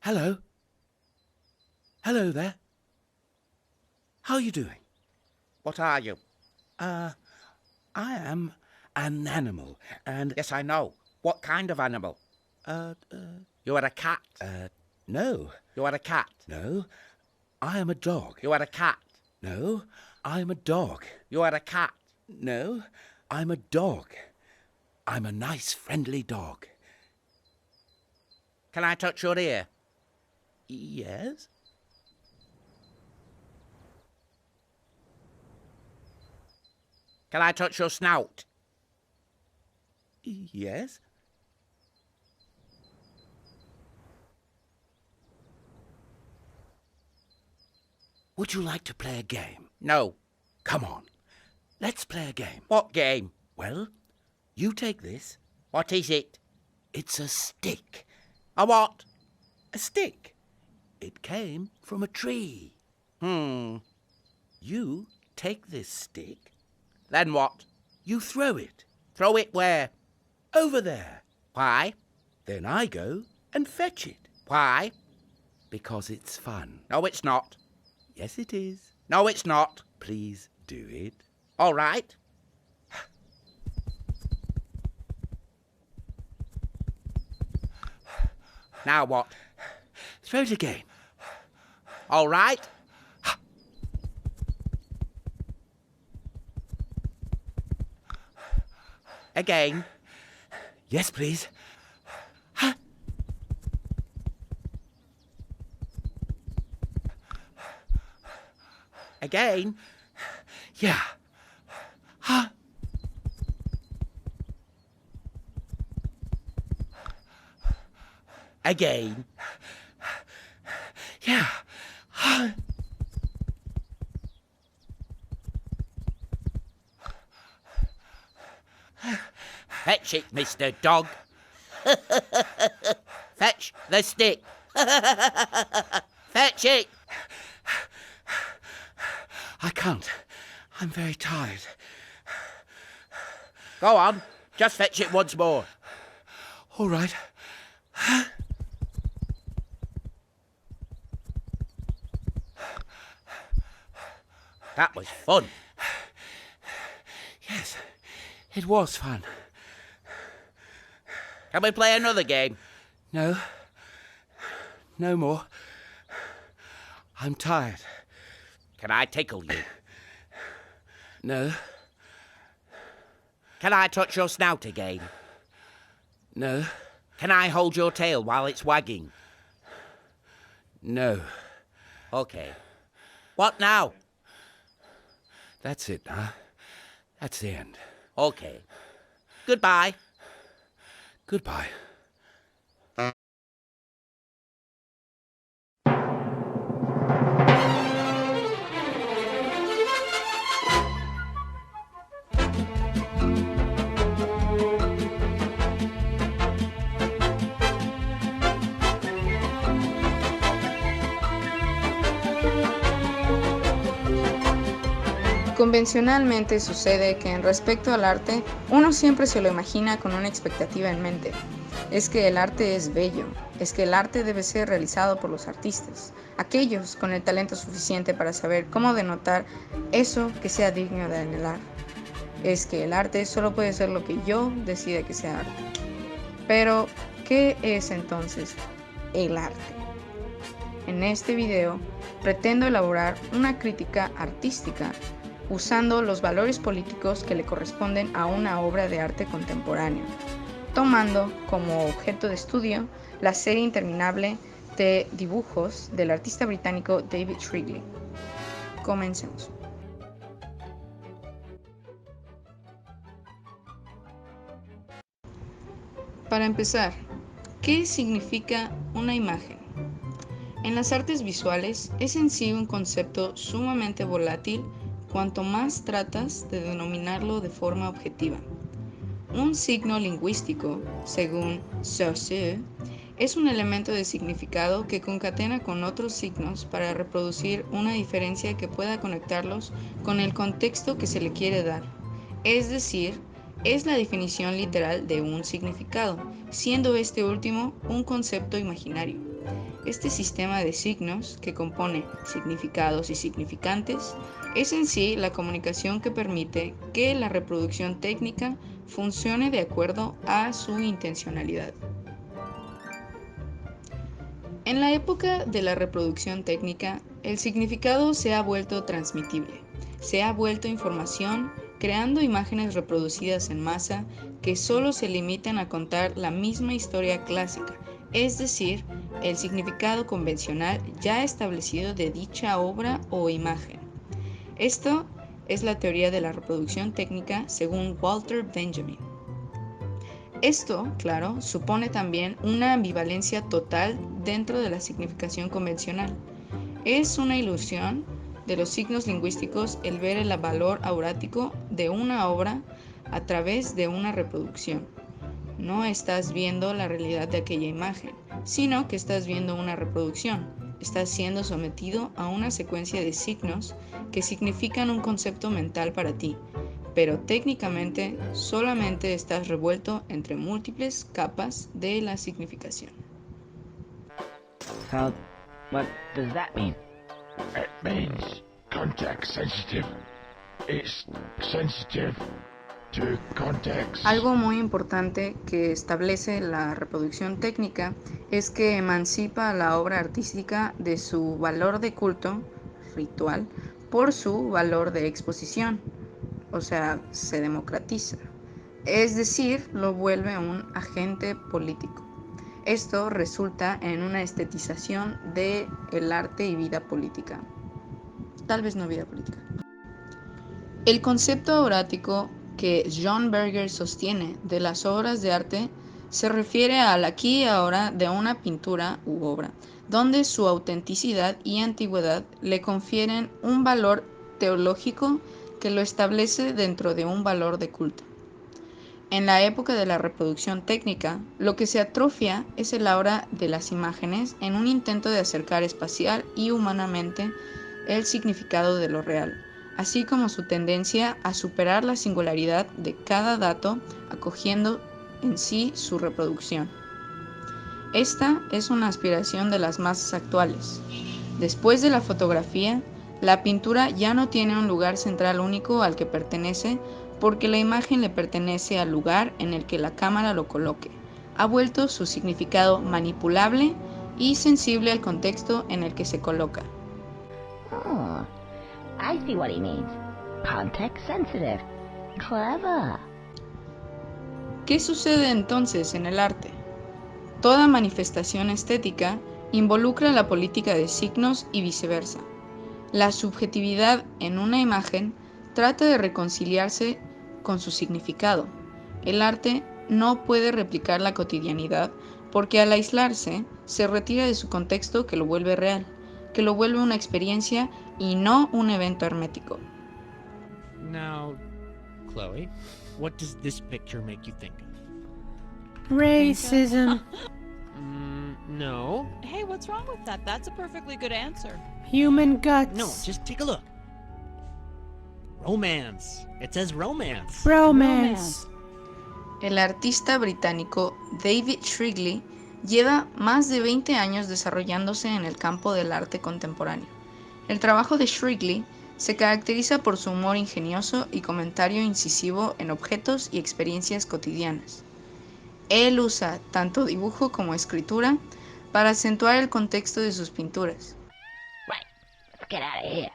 Hello. Hello there. How are you doing? What are you? I am an animal, and... Yes, I know. What kind of animal? You are a cat. No. You are a cat. No. I am a dog. You are a cat. No. I'm a dog. You are a cat. No. I'm a dog. I'm a nice, friendly dog. Can I touch your ear? Yes? Can I touch your snout? Yes? Would you like to play a game? No. Come on. Let's play a game. What game? Well, you take this. What is it? It's a stick. A what? A stick. It came from a tree. You take this stick. Then what? You throw it. Throw it where? Over there. Why? Then I go and fetch it. Why? Because it's fun. No, it's not. Yes, it is. No, it's not. Please do it. All right. Now what? Throw it again. All right. Again. Yes, please. Again. Yeah. Again. Yeah. Fetch it, Mr. Dog. Fetch the stick. Fetch it. I can't. I'm very tired. Go on. Just fetch it once more. All right. That was fun. Yes, it was fun. Can we play another game? No. No more. I'm tired. Can I tickle you? No. Can I touch your snout again? No. Can I hold your tail while it's wagging? No. Okay. What now? That's it, huh? That's the end. Okay. Goodbye. Goodbye. Convencionalmente sucede que en respecto al arte, uno siempre se lo imagina con una expectativa en mente. Es que el arte es bello, es que el arte debe ser realizado por los artistas, aquellos con el talento suficiente para saber cómo denotar eso que sea digno de anhelar. Es que el arte solo puede ser lo que yo decida que sea arte. Pero, ¿qué es entonces el arte? En este video pretendo elaborar una crítica artística usando los valores políticos que le corresponden a una obra de arte contemporáneo, tomando como objeto de estudio la serie interminable de dibujos del artista británico David Shrigley. Comencemos. Para empezar, ¿qué significa una imagen? En las artes visuales es en sí un concepto sumamente volátil cuanto más tratas de denominarlo de forma objetiva. Un signo lingüístico, según Saussure, es un elemento de significado que concatena con otros signos para reproducir una diferencia que pueda conectarlos con el contexto que se le quiere dar. Es decir, es la definición literal de un significado, siendo este último un concepto imaginario. Este sistema de signos, que compone significados y significantes, es en sí la comunicación que permite que la reproducción técnica funcione de acuerdo a su intencionalidad. En la época de la reproducción técnica, el significado se ha vuelto transmitible, se ha vuelto información, creando imágenes reproducidas en masa que solo se limitan a contar la misma historia clásica, es decir, el significado convencional ya establecido de dicha obra o imagen. Esto es la teoría de la reproducción técnica según Walter Benjamin. Esto, claro, supone también una ambivalencia total dentro de la significación convencional. Es una ilusión de los signos lingüísticos el ver el valor aurático de una obra a través de una reproducción. No estás viendo la realidad de aquella imagen, sino que estás viendo una reproducción. Estás siendo sometido a una secuencia de signos que significan un concepto mental para ti, pero técnicamente solamente estás revuelto entre múltiples capas de la significación. So, what does that mean? It means context sensitive. It's sensitive to context. Algo muy importante que establece la reproducción técnica es que emancipa a la obra artística de su valor de culto, ritual, por su valor de exposición, o sea, se democratiza, es decir, lo vuelve un agente político. Esto resulta en una estetización de el arte y vida política. Tal vez no vida política. El concepto aurático que John Berger sostiene de las obras de arte se refiere al aquí y ahora de una pintura u obra, donde su autenticidad y antigüedad le confieren un valor teológico que lo establece dentro de un valor de culto. En la época de la reproducción técnica, lo que se atrofia es el aura de las imágenes en un intento de acercar espacial y humanamente el significado de lo real, así como su tendencia a superar la singularidad de cada dato, acogiendo en sí su reproducción. Esta es una aspiración de las masas actuales. Después de la fotografía, la pintura ya no tiene un lugar central único al que pertenece, porque la imagen le pertenece al lugar en el que la cámara lo coloque. Ha vuelto su significado manipulable y sensible al contexto en el que se coloca. Oh, I see what he means. Context sensitive. Clever. ¿Qué sucede entonces en el arte? Toda manifestación estética involucra la política de signos y viceversa. La subjetividad en una imagen trata de reconciliarse con su significado. El arte no puede replicar la cotidianidad porque al aislarse se retira de su contexto que lo vuelve real, que lo vuelve una experiencia y no un evento hermético. Now, Chloe, what does this picture make you think of? Racism. No. Hey, what's wrong with that? That's a perfectly good answer. Human guts. No, just take a look. Romance. It says romance. Romance. El artista británico David Shrigley lleva más de 20 años desarrollándose en el campo del arte contemporáneo. El trabajo de Shrigley se caracteriza por su humor ingenioso y comentario incisivo en objetos y experiencias cotidianas. Él usa tanto dibujo como escritura para acentuar el contexto de sus pinturas. Right, let's get out of here.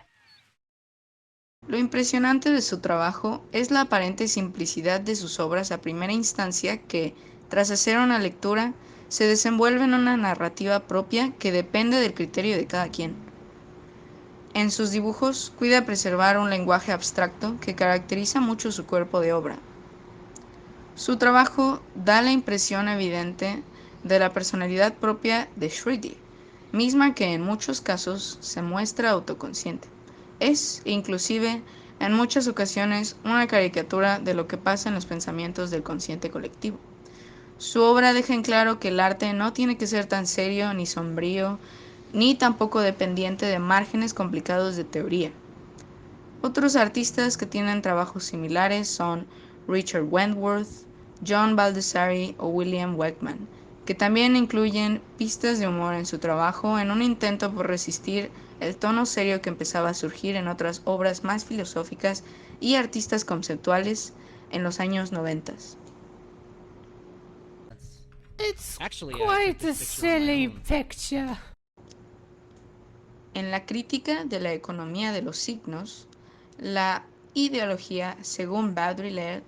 Lo impresionante de su trabajo es la aparente simplicidad de sus obras a primera instancia que, tras hacer una lectura, se desenvuelve en una narrativa propia que depende del criterio de cada quien. En sus dibujos cuida preservar un lenguaje abstracto que caracteriza mucho su cuerpo de obra. Su trabajo da la impresión evidente de la personalidad propia de Shrigley, misma que en muchos casos se muestra autoconsciente. Es, inclusive, en muchas ocasiones, una caricatura de lo que pasa en los pensamientos del consciente colectivo. Su obra deja en claro que el arte no tiene que ser tan serio ni sombrío, ni tampoco dependiente de márgenes complicados de teoría. Otros artistas que tienen trabajos similares son Richard Wentworth, John Baldessari o William Wegman, que también incluyen pistas de humor en su trabajo en un intento por resistir el tono serio que empezaba a surgir en otras obras más filosóficas y artistas conceptuales en los años 90. It's Actually, quite took a this picture on my silly own. picture. En la crítica de la economía de los signos, la ideología, según Baudrillard,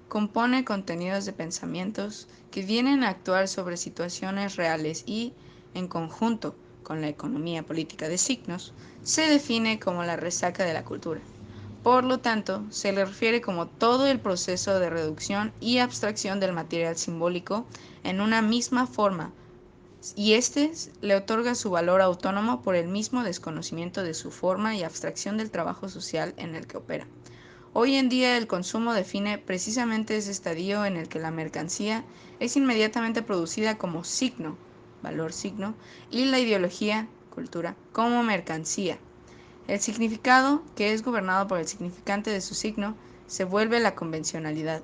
compone contenidos de pensamientos que vienen a actuar sobre situaciones reales y, en conjunto con la economía política de signos, se define como la resaca de la cultura. Por lo tanto, se le refiere como todo el proceso de reducción y abstracción del material simbólico en una misma forma, y este le otorga su valor autónomo por el mismo desconocimiento de su forma y abstracción del trabajo social en el que opera. Hoy en día el consumo define precisamente ese estadio en el que la mercancía es inmediatamente producida como signo, valor signo, y la ideología, cultura, como mercancía. El significado, que es gobernado por el significante de su signo, se vuelve la convencionalidad.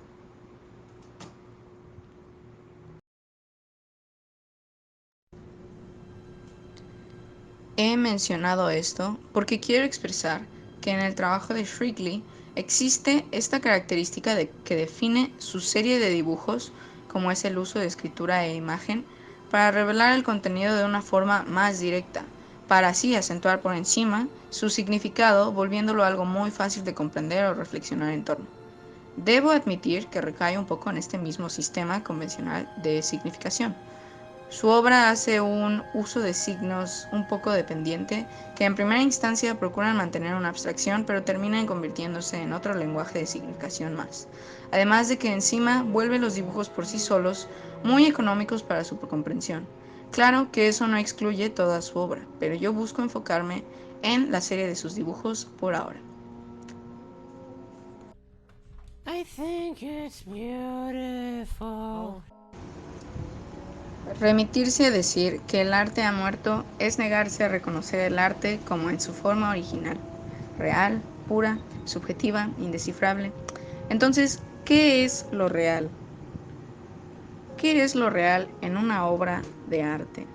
He mencionado esto porque quiero expresar que en el trabajo de Shrigley existe esta característica que define su serie de dibujos, como es el uso de escritura e imagen, para revelar el contenido de una forma más directa, para así acentuar por encima su significado, volviéndolo algo muy fácil de comprender o reflexionar en torno. Debo admitir que recae un poco en este mismo sistema convencional de significación. Su obra hace un uso de signos un poco dependiente, que en primera instancia procuran mantener una abstracción, pero terminan convirtiéndose en otro lenguaje de significación más. Además de que encima vuelve los dibujos por sí solos muy económicos para su comprensión. Claro que eso no excluye toda su obra, pero yo busco enfocarme en la serie de sus dibujos por ahora. I think it's beautiful. Remitirse a decir que el arte ha muerto es negarse a reconocer el arte como en su forma original, real, pura, subjetiva, indescifrable. Entonces, ¿qué es lo real? ¿Qué es lo real en una obra de arte?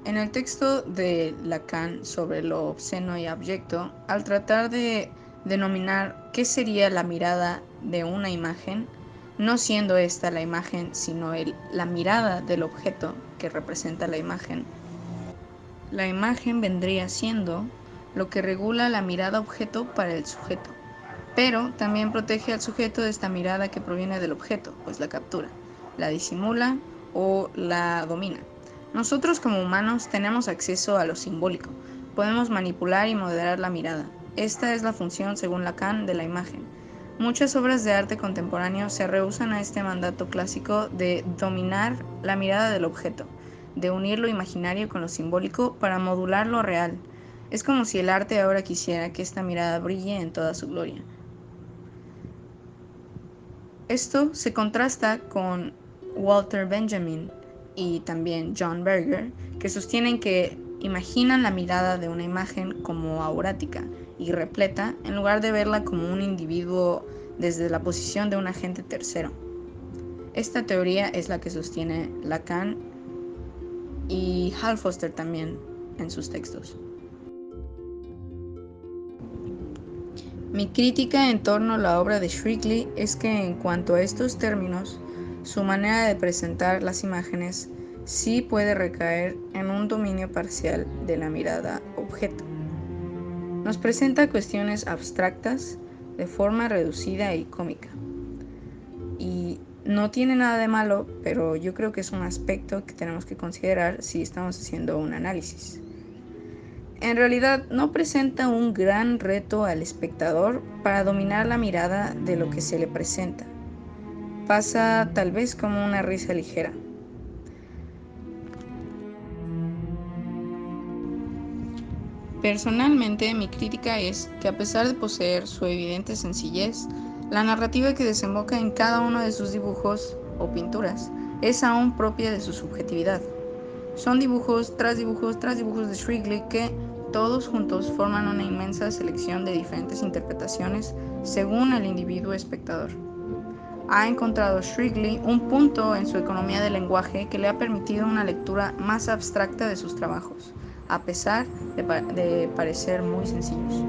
En el texto de Lacan sobre lo obsceno y abyecto, al tratar de denominar qué sería la mirada de una imagen, no siendo esta la imagen, sino la mirada del objeto que representa la imagen vendría siendo lo que regula la mirada objeto para el sujeto, pero también protege al sujeto de esta mirada que proviene del objeto, pues la captura, la disimula o la domina. Nosotros como humanos tenemos acceso a lo simbólico, podemos manipular y moderar la mirada. Esta es la función, según Lacan, de la imagen. Muchas obras de arte contemporáneo se rehúsan a este mandato clásico de dominar la mirada del objeto, de unir lo imaginario con lo simbólico para modular lo real. Es como si el arte ahora quisiera que esta mirada brille en toda su gloria. Esto se contrasta con Walter Benjamin y también John Berger, que sostienen que imaginan la mirada de una imagen como aurática y repleta, en lugar de verla como un individuo desde la posición de un agente tercero. Esta teoría es la que sostiene Lacan y Hal Foster también en sus textos. Mi crítica en torno a la obra de Shrigley es que en cuanto a estos términos, su manera de presentar las imágenes sí puede recaer en un dominio parcial de la mirada objeto. Nos presenta cuestiones abstractas de forma reducida y cómica. Y no tiene nada de malo, pero yo creo que es un aspecto que tenemos que considerar si estamos haciendo un análisis. En realidad no presenta un gran reto al espectador para dominar la mirada de lo que se le presenta. Pasa tal vez como una risa ligera. Personalmente, mi crítica es que a pesar de poseer su evidente sencillez, la narrativa que desemboca en cada uno de sus dibujos o pinturas es aún propia de su subjetividad. Son dibujos tras dibujos tras dibujos de Shrigley que, todos juntos, forman una inmensa selección de diferentes interpretaciones según el individuo espectador. Ha encontrado Shrigley un punto en su economía del lenguaje que le ha permitido una lectura más abstracta de sus trabajos, a pesar de parecer muy sencillos.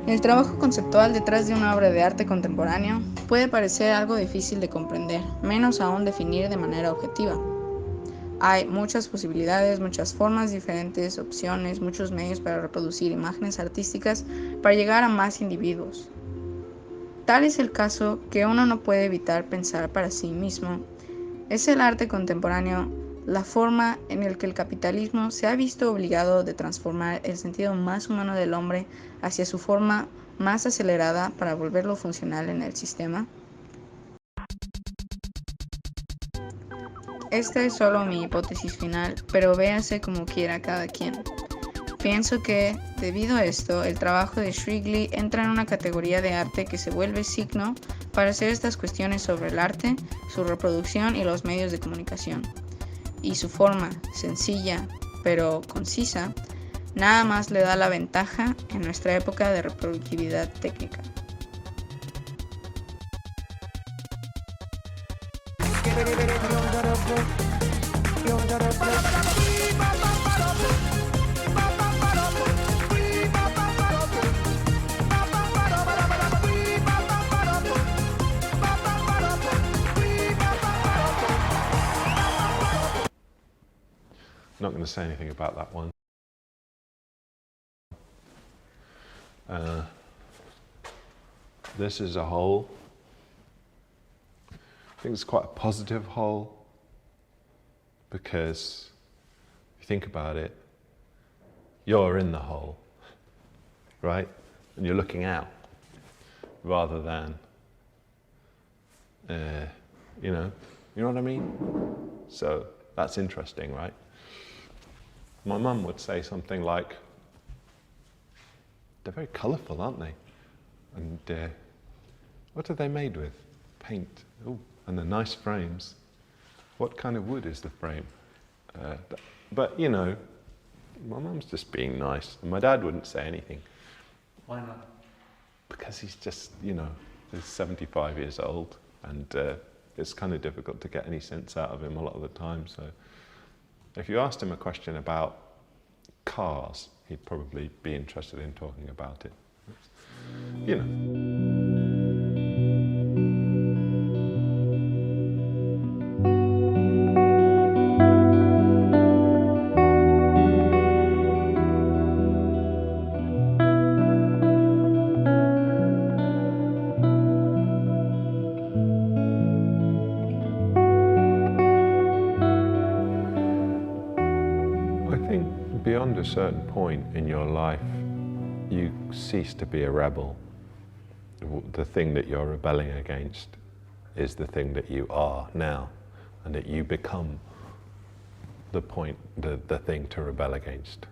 El trabajo conceptual detrás de una obra de arte contemporáneo puede parecer algo difícil de comprender, menos aún definir de manera objetiva. Hay muchas posibilidades, muchas formas diferentes, opciones, muchos medios para reproducir imágenes artísticas para llegar a más individuos. Tal es el caso que uno no puede evitar pensar para sí mismo. ¿Es el arte contemporáneo la forma en la que el capitalismo se ha visto obligado de transformar el sentido más humano del hombre hacia su forma más acelerada para volverlo funcional en el sistema? Esta es solo mi hipótesis final, pero véase como quiera cada quien. Pienso que, debido a esto, el trabajo de Shrigley entra en una categoría de arte que se vuelve signo para hacer estas cuestiones sobre el arte, su reproducción y los medios de comunicación. Y su forma, sencilla pero concisa, nada más le da la ventaja en nuestra época de reproductividad técnica. Not going to say anything about that one. This is a hole. I think it's quite a positive hole because if you think about it, you're in the hole, right? And you're looking out rather than, you know what I mean? So that's interesting, right? My mum would say something like, they're very colourful, aren't they? And what are they made with? Paint. Ooh, and they're nice frames. What kind of wood is the frame? But, you know, my mum's just being nice. And my dad wouldn't say anything. Why not? Because he's just, you know, he's 75 years old. And it's kind of difficult to get any sense out of him a lot of the time. So if you asked him a question about cars, he'd probably be interested in talking about it. You know. beyond a certain point in your life, you cease to be a rebel. The thing that you're rebelling against is the thing that you are now, and that you become the point, the thing to rebel against.